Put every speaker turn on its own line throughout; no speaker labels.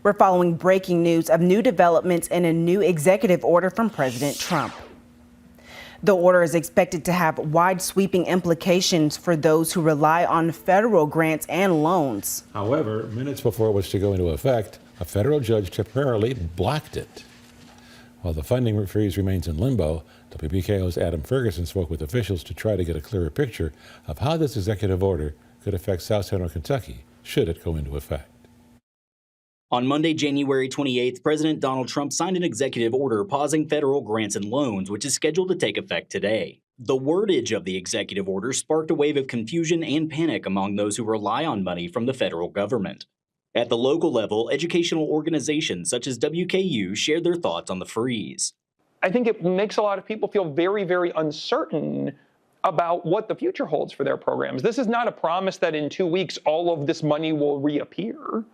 We're following breaking news of new developments in a new executive order from President Trump. The order is expected to have wide-sweeping implications for those who rely on federal grants and loans.
However, minutes before it was to go into effect, a federal judge temporarily blocked it. While the funding freeze remains in limbo, WBKO's Adam Ferguson spoke with officials to try to get a clearer picture of how this executive order could affect South Central Kentucky, should it go into effect.
On Monday, January 28th, President Donald Trump signed an executive order pausing federal grants and loans, which is scheduled to take effect today. The wordage of the executive order sparked a wave of confusion and panic among those who rely on money from the federal government. At the local level, educational organizations such as WKU shared their thoughts on the freeze.
I think it makes a lot of people feel very, very uncertain about what the future holds for their programs. This is not a promise that in 2 weeks all of this money will reappear.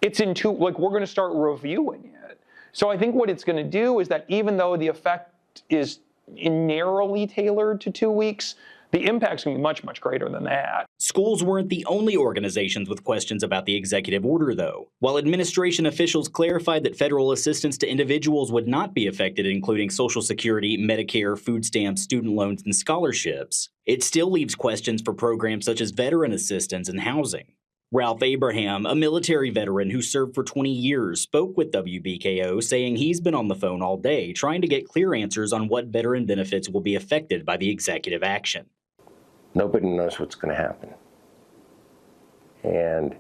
It's we're going to start reviewing it. So I think what it's going to do is that even though the effect is narrowly tailored to 2 weeks, the impact's going to be much, much greater than that.
Schools weren't the only organizations with questions about the executive order, though. While administration officials clarified that federal assistance to individuals would not be affected, including Social Security, Medicare, food stamps, student loans, and scholarships, it still leaves questions for programs such as veteran assistance and housing. Ralph Abraham, a military veteran who served for 20 years, spoke with WBKO, saying he's been on the phone all day trying to get clear answers on what veteran benefits will be affected by the executive action.
Nobody knows what's going to happen. And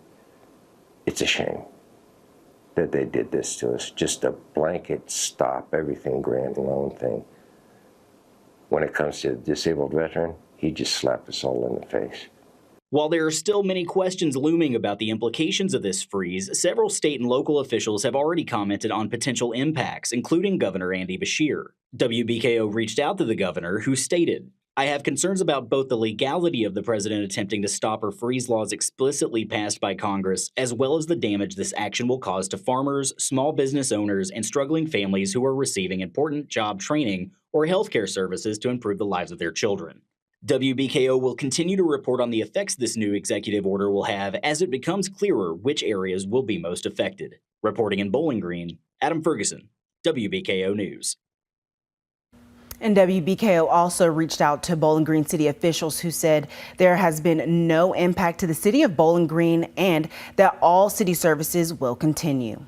it's a shame that they did this to us. Just a blanket stop, everything grant loan thing. When it comes to a disabled veteran, he just slapped us all in the face.
While there are still many questions looming about the implications of this freeze, several state and local officials have already commented on potential impacts, including Governor Andy Beshear. WBKO reached out to the governor, who stated, "I have concerns about both the legality of the president attempting to stop or freeze laws explicitly passed by Congress, as well as the damage this action will cause to farmers, small business owners, and struggling families who are receiving important job training or healthcare services to improve the lives of their children." WBKO will continue to report on the effects this new executive order will have as it becomes clearer which areas will be most affected. Reporting in Bowling Green, Adam Ferguson, WBKO News.
And WBKO also reached out to Bowling Green city officials who said there has been no impact to the city of Bowling Green and that all city services will continue.